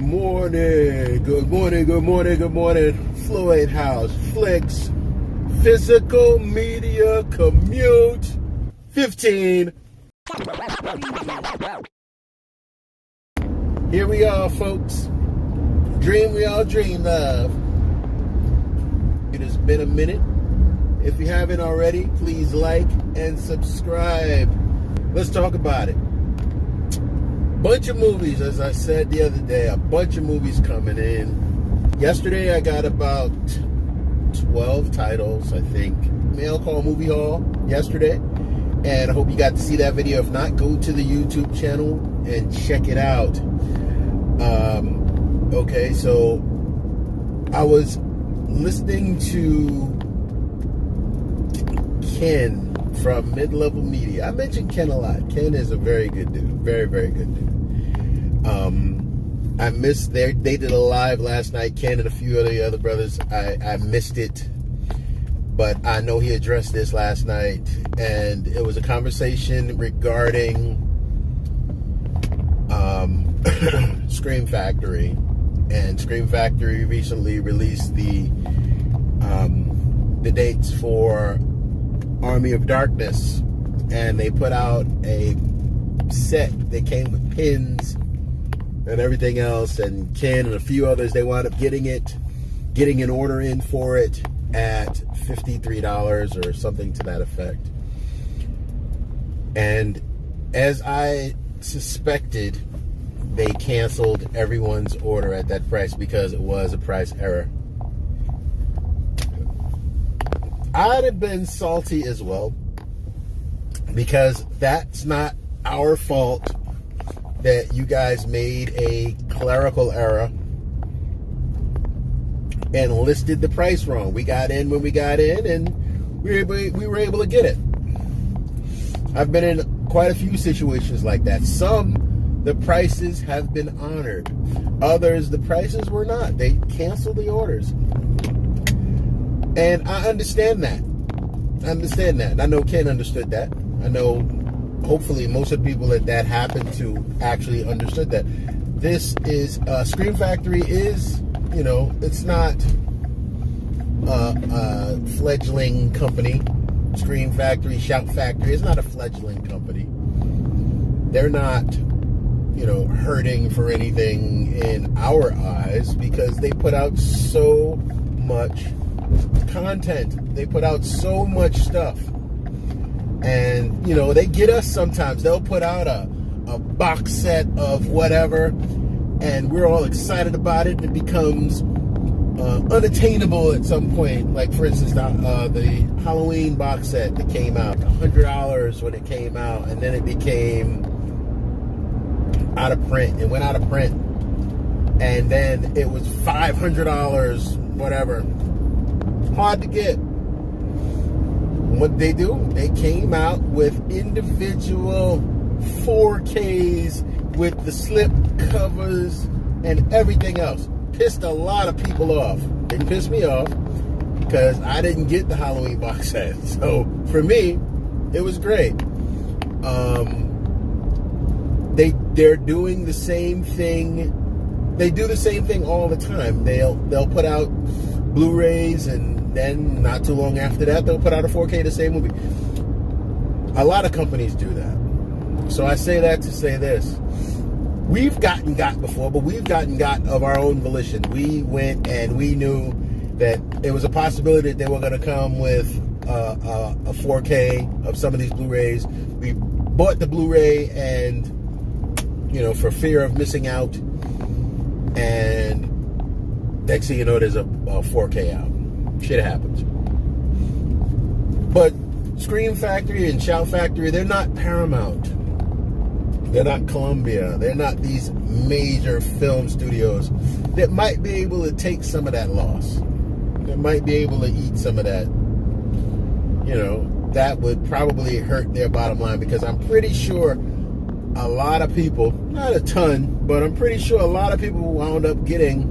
morning. Good morning, good morning, good morning. Floyd House, Flicks, Physical Media, Commute, 15. Here we are, folks. Dream we all dreamed of. It has been a minute. If you haven't already, please like and subscribe. Let's talk about it. Bunch of movies, as I said the other day, a bunch of movies coming in. Yesterday I got about 12 titles, I think. Mail Call Movie Hall yesterday. And I hope you got to see that video. If not, go to the YouTube channel and check it out. Okay, so I was listening to Ken from Mid-Level Media. I mentioned Ken a lot. Ken is a very good dude. Very, very good dude. I missed they did a live last night, Ken and a few of the other brothers. I missed it, but I know he addressed this last night, and it was a conversation regarding Scream Factory. And Scream Factory recently released the dates for Army of Darkness, and they put out a set that came with pins and everything else, and Ken and a few others, they wound up getting an order in for it at $53 or something to that effect. And as I suspected, they canceled everyone's order at that price because it was a price error. I'd have been salty as well, because that's not our fault that you guys made a clerical error and listed the price wrong. We got in when we got in, and we were able to get it. I've been in quite a few situations like that. Some, the prices have been honored. Others, the prices were not. They canceled the orders. And I understand that. And I know Ken understood that. I know, hopefully, most of the people that happened to actually understood that. This is, Scream Factory is, it's not a fledgling company. Scream Factory, Shout Factory is not a fledgling company. They're not, hurting for anything in our eyes, because they put out so much content. They put out so much stuff. And, they get us sometimes. They'll put out a box set of whatever, and we're all excited about it, and it becomes unattainable at some point. Like, for instance, the Halloween box set that came out, $100 when it came out, and then it became out of print. It went out of print. And then it was $500, whatever. Hard to get. What they do, they came out with individual 4Ks with the slip covers and everything else. Pissed a lot of people off. Didn't piss me off, because I didn't get the Halloween box set. So for me, it was great. They're doing the same thing. They do the same thing all the time. They'll put out Blu-rays, and then not too long after that, they'll put out a 4K of the same movie. A lot of companies do that. So I say that to say this. We've gotten got before, but we've gotten got of our own volition. We went and we knew that it was a possibility that they were going to come with a 4K of some of these Blu-rays. We bought the Blu-ray, and, for fear of missing out. And next thing you know, there's a 4K out. Shit happens. But Scream Factory and Shout Factory, they're not Paramount. They're not Columbia. They're not these major film studios that might be able to take some of that loss. That might be able to eat some of that. That would probably hurt their bottom line, because I'm pretty sure a lot of people, not a ton, but I'm pretty sure a lot of people wound up getting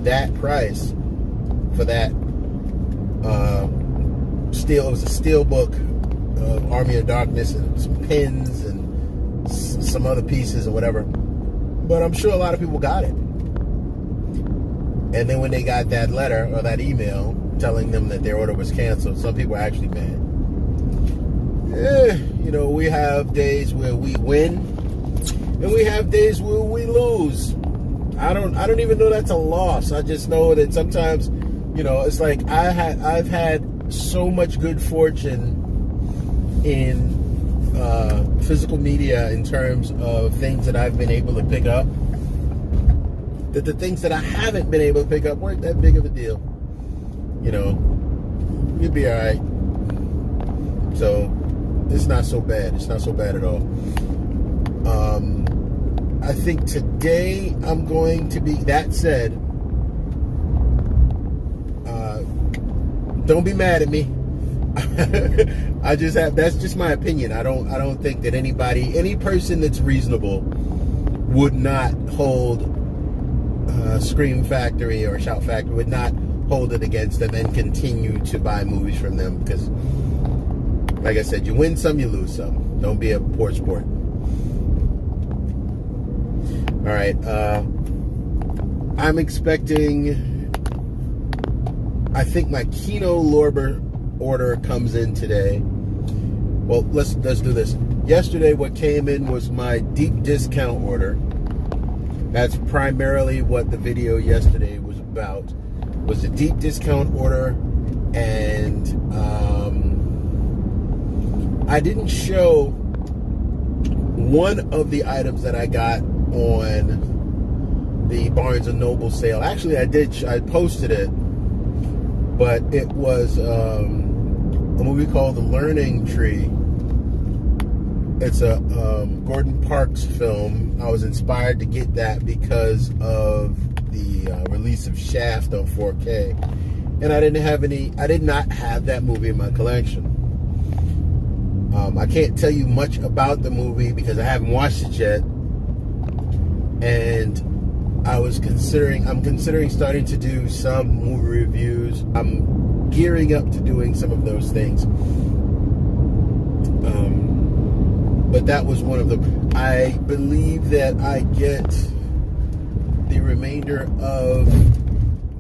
that price for that it was a steel book of Army of Darkness and some pins and some other pieces or whatever. But I'm sure a lot of people got it. And then when they got that letter or that email telling them that their order was canceled, some people were actually mad. We have days where we win, and we have days where we lose. I don't even know that's a loss. I just know that sometimes, it's like I've had so much good fortune in physical media in terms of things that I've been able to pick up, that the things that I haven't been able to pick up weren't that big of a deal. You'll be all right. So it's not so bad. It's not so bad at all. I think today I'm going to be, that said, don't be mad at me. That's just my opinion. I don't think that any person that's reasonable would not hold Scream Factory or Shout Factory, would not hold it against them and continue to buy movies from them, because like I said, you win some, you lose some. Don't be a poor sport. All right, I'm expecting, I think my Kino Lorber order comes in today. Well, let's do this. Yesterday, what came in was my deep discount order. That's primarily what the video yesterday was about. Was a deep discount order, and I didn't show one of the items that I got on the Barnes & Noble sale. Actually, I did. I posted it, but it was a movie called The Learning Tree. It's a Gordon Parks film. I was inspired to get that because of the release of Shaft on 4K, and I did not have that movie in my collection. I can't tell you much about the movie because I haven't watched it yet, and I'm considering starting to do some movie reviews. I'm gearing up to doing some of those things. But that was one of them. I believe that I get the remainder of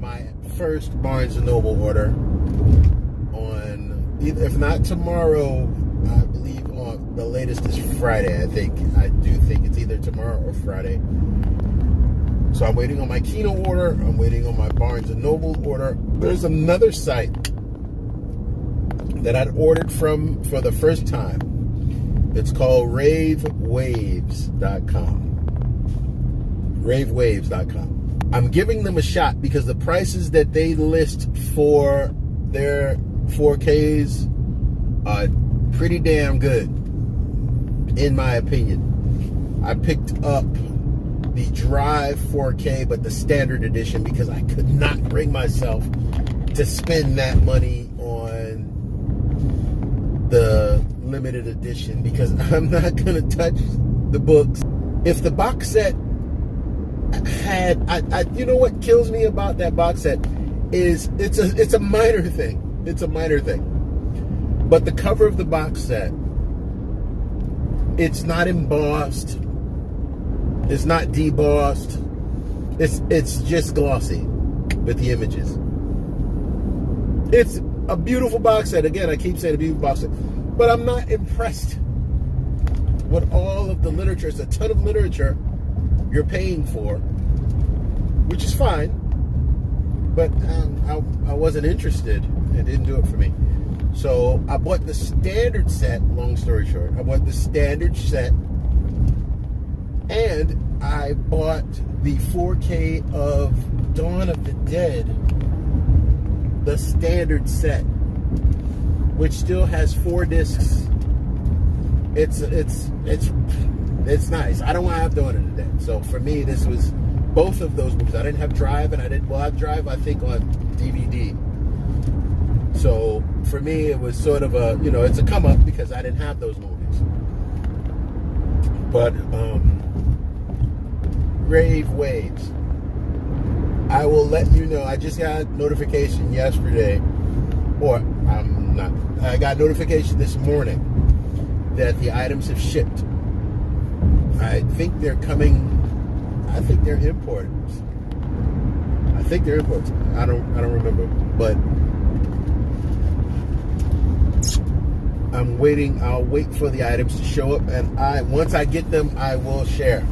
my first Barnes & Noble order on, if not tomorrow, I believe on the latest is Friday. I do think it's either tomorrow or Friday. So I'm waiting on my Kino order. I'm waiting on my Barnes & Noble order. There's another site that I'd ordered from for the first time. It's called ravewaves.com. ravewaves.com. I'm giving them a shot because the prices that they list for their 4Ks are pretty damn good, in my opinion. I picked up the Drive 4K, but the standard edition, because I could not bring myself to spend that money on the limited edition, because I'm not gonna touch the books. If the box set had, you know what kills me about that box set is it's a minor thing. It's a minor thing. But the cover of the box set, it's not embossed. It's not debossed. It's just glossy with the images. It's a beautiful box set. Again, I keep saying a beautiful box set. But I'm not impressed with all of the literature. It's a ton of literature you're paying for, which is fine. But I wasn't interested. It didn't do it for me. So I bought the standard set, long story short. I bought the standard set, and I bought the 4K of Dawn of the Dead, the standard set, which still has 4 discs. It's nice. I don't want to have Dawn of the Dead. So for me, this was both of those movies. I didn't have Drive, and we'll have Drive, I think, on DVD. So for me, it was sort of a, it's a come up because I didn't have those movies. But Rave Waves, I will let you know. I just got notification yesterday, I got notification this morning that the items have shipped. I think they're coming I think they're imports. I don't remember, but I'm waiting. I'll wait for the items to show up, and once I get them, I will share.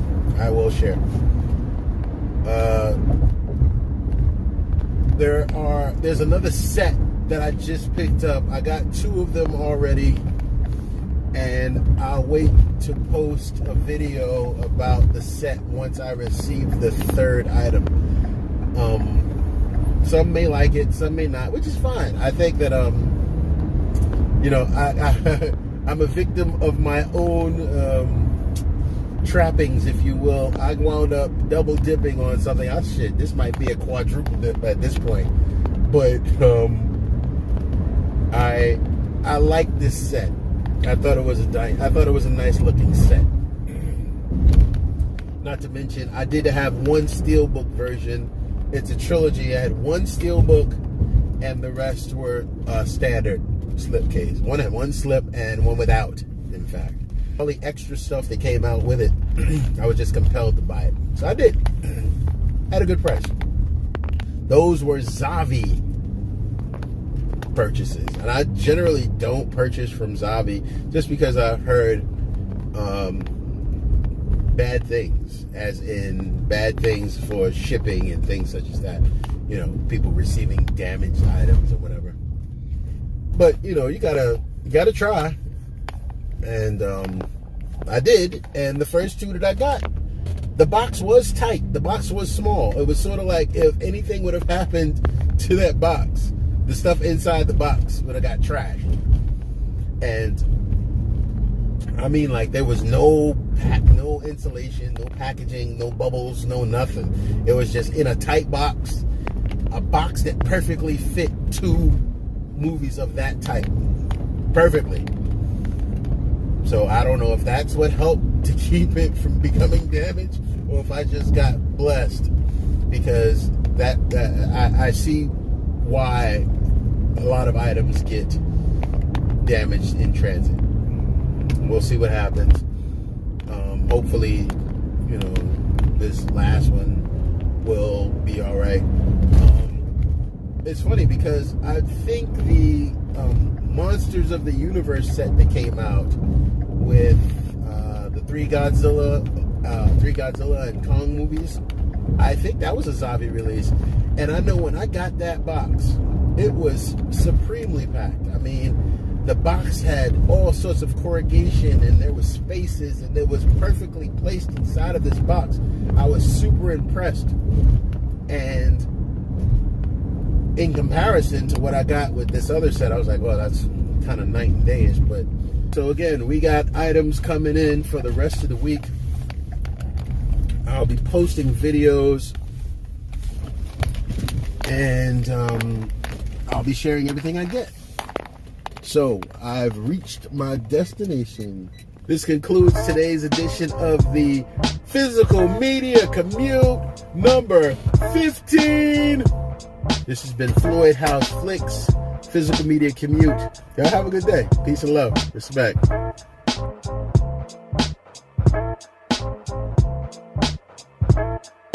There's another set that I just picked up. I got 2 of them already, and I'll wait to post a video about the set once I receive the 3rd item. Some may like it, some may not, which is fine. I think that I'm a victim of my own trappings, if you will. I wound up double dipping on something. This might be a quadruple dip at this point. But I like this set. I thought it was a nice looking set. Not to mention, I did have one steelbook version. It's a trilogy. I had one steelbook, and the rest were standard slipcase. One had one slip and one without, in fact. All the extra stuff that came out with it, I was just compelled to buy it. So I did. At a good price. Those were Zavi purchases. And I generally don't purchase from Zavi just because I've heard bad things, as in bad things for shipping and things such as that. You know, people receiving damaged items or whatever. But, you know, you gotta try. And I did, and the first 2 that I got, the box was tight. The box was small. It was sort of like if anything would have happened to that box, the stuff inside the box would have got trashed. And I mean, like, there was no insulation, no packaging, no bubbles, no nothing. It was just in a tight box, a box that perfectly fit 2 movies of that type. Perfectly. So I don't know if that's what helped to keep it from becoming damaged, or if I just got blessed, because I see why a lot of items get damaged in transit. We'll see what happens. Hopefully, you know, this last one will be all right. It's funny because I think the Monsters of the Universe set that came out with the three Godzilla and Kong movies, I think that was a Zavi release. And I know when I got that box, it was supremely packed. I mean, the box had all sorts of corrugation, and there was spaces, and it was perfectly placed inside of this box. I was super impressed. And in comparison to what I got with this other set, I was like, well, that's kind of night and day-ish. But so again, we got items coming in for the rest of the week. I'll be posting videos, and I'll be sharing everything I get. So I've reached my destination. This concludes today's edition of the Physical Media Commute number 15. This has been Floyd House Flicks, Physical Media Commute. Y'all have a good day. Peace and love. Respect.